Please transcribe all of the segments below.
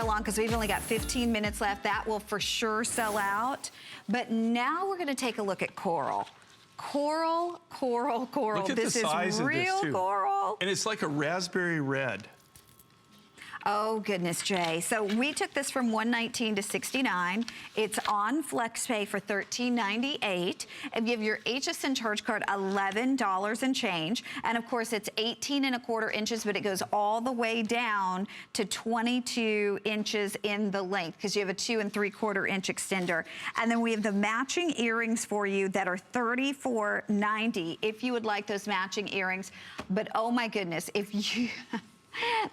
long because we've only got 15 minutes left. That will for sure sell out. But now we're gonna take a look at coral. Coral, coral, coral. Look at this the size is of real this too. Coral. And it's like a raspberry red. Oh, goodness, Jay. So we took this from $119 to $69. It's on FlexPay for $13.98. And you have your HSN charge card, $11 and change. And of course, it's 18¼ inches, but it goes all the way down to 22 inches in the length because you have a 2¾ inch extender. And then we have the matching earrings for you that are $34.90 if you would like those matching earrings. But oh my goodness, if you...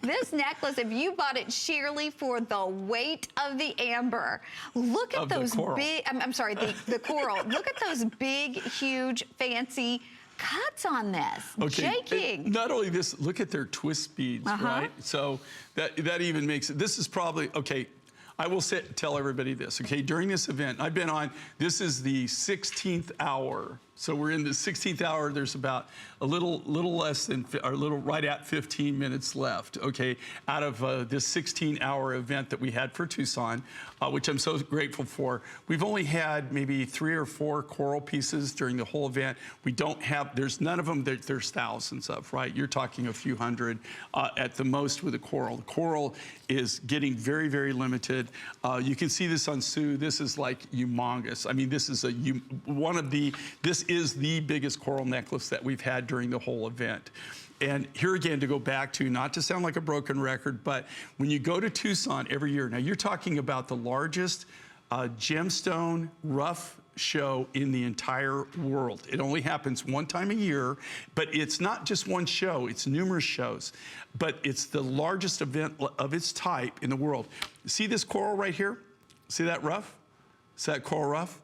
This necklace, if you bought it sheerly for the weight of the amber, look at those big, I'm sorry, the coral. Look at those big, huge, fancy cuts on this. Okay. Shaking. Not only this, look at their twist beads, right? So that even makes it, this is probably, okay, I will tell everybody this, okay? During this event, I've been on, this is the 16th hour. So we're in the 16th hour. There's about a little less than, or a little right at 15 minutes left, okay, out of this 16-hour event that we had for Tucson, which I'm so grateful for. We've only had maybe 3 or 4 coral pieces during the whole event. We don't have, there's none of them, there's thousands of, right? You're talking a few hundred at the most with the coral. The coral is getting very, very limited. You can see this on Sue. This is like humongous. I mean, this is this is the biggest coral necklace that we've had during the whole event. And here again, to go back to, not to sound like a broken record, but when you go to Tucson every year, now you're talking about the largest gemstone rough show in the entire world. It only happens one time a year, but it's not just one show, it's numerous shows. But it's the largest event of its type in the world. See this coral right here? See that rough? See that coral rough?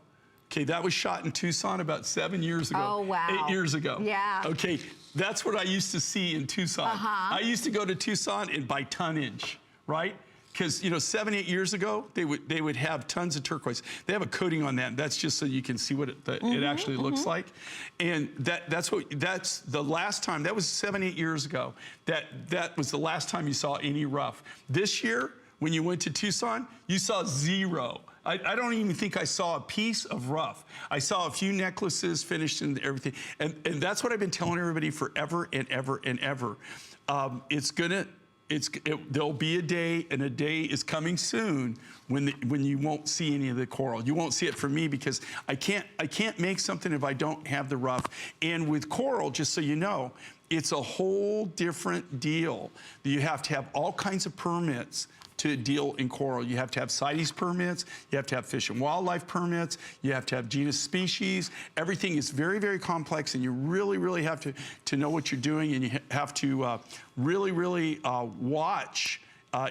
Okay, that was shot in Tucson about 7 years ago. Oh, wow. 8 years ago. Yeah. Okay, that's what I used to see in Tucson. I used to go to Tucson and buy tonnage, right? Because, you know, 7, 8 years ago, they would have tons of turquoise. They have a coating on that. That's just so you can see what it actually looks like. And that's the last time, that was 7, 8 years ago, that was the last time you saw any rough. This year, when you went to Tucson, you saw 0. I don't even think I saw a piece of rough. I saw a few necklaces finished and everything. And that's what I've been telling everybody forever and ever and ever. There'll be a day, and a day is coming soon when you won't see any of the coral. You won't see it from me because I can't make something if I don't have the rough. And with coral, just so you know, it's a whole different deal. You have to have all kinds of permits to deal in coral. You have to have CITES permits, you have to have fish and wildlife permits, you have to have genus species. Everything is very, very complex, and you really, really have to know what you're doing, and you have to really, really watch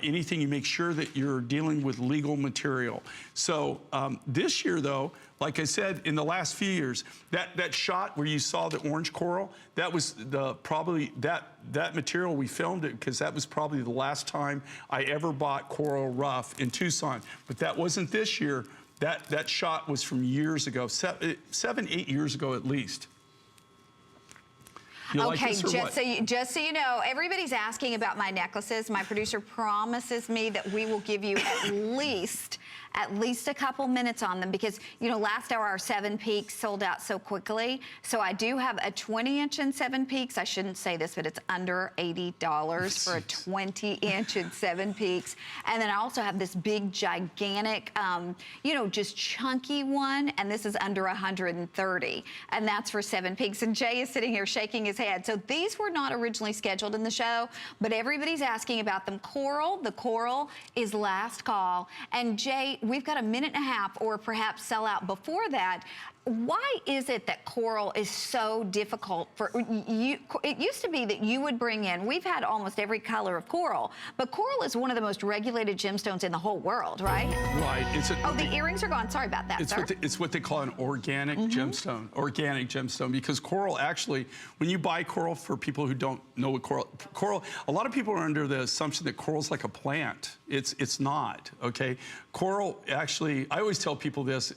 anything. You make sure that you're dealing with legal material. So this year, though, like I said, in the last few years, that shot where you saw the orange coral, that was probably that material we filmed it because that was probably the last time I ever bought coral rough in Tucson. But that wasn't this year. That shot was from years ago, 7, 8 years ago at least. Okay, just so you know, everybody's asking about my necklaces. My producer promises me that we will give you at least a couple minutes on them because, you know, last hour our 7 peaks sold out so quickly. So I do have a 20-inch and 7 peaks. I shouldn't say this, but it's under $80 for a 20-inch and 7 peaks. And then I also have this big, gigantic, you know, just chunky one, and this is under $130, and that's for 7 peaks. And Jay is sitting here shaking his head. So these were not originally scheduled in the show, but everybody's asking about them. Coral, the coral is last call. And Jay, we've got a minute and a half, or perhaps sell out before that. Why is it that coral is so difficult for you? It used to be that you would bring in, we've had almost every color of coral, but coral is one of the most regulated gemstones in the whole world, right? Right. The earrings are gone. Sorry about that, sir. It's what they call an organic gemstone, because coral actually, when you buy coral, for people who don't know what coral, a lot of people are under the assumption that coral's like a plant. It's not, okay? Coral actually, I always tell people this,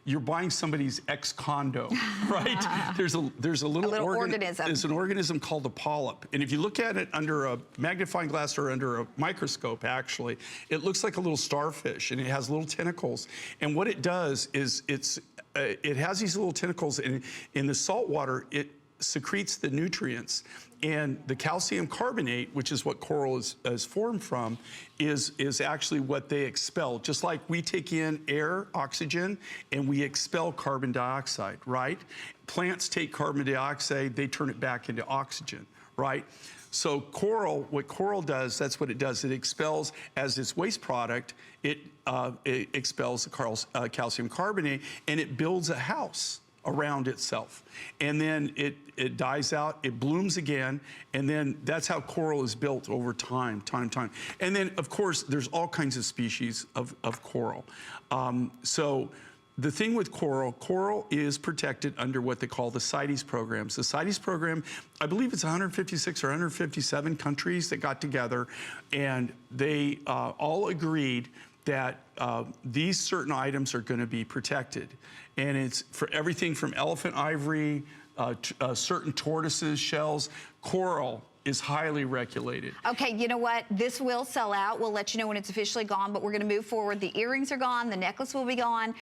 you're buying somebody's ex-condo, right? There's a little organism. There's an organism called a polyp. And if you look at it under a magnifying glass or under a microscope, actually, it looks like a little starfish, and it has little tentacles. And what it does is it has these little tentacles, and in the salt water, it secretes the nutrients. And the calcium carbonate, which is what coral is formed from, is actually what they expel. Just like we take in air, oxygen, and we expel carbon dioxide, right? Plants take carbon dioxide, they turn it back into oxygen, right? So coral, what coral does, that's what it does. It expels, as its waste product, it expels the calcium carbonate, and it builds a house around itself. And then it dies out, it blooms again, and then that's how coral is built over time. And then, of course, there's all kinds of species of coral. So the thing with coral is protected under what they call the CITES programs. The CITES program, I believe it's 156 or 157 countries that got together, and they all agreed that these certain items are going to be protected. And it's for everything from elephant ivory, certain tortoises, shells. Coral is highly regulated. Okay, you know what? This will sell out. We'll let you know when it's officially gone, but we're going to move forward. The earrings are gone. The necklace will be gone.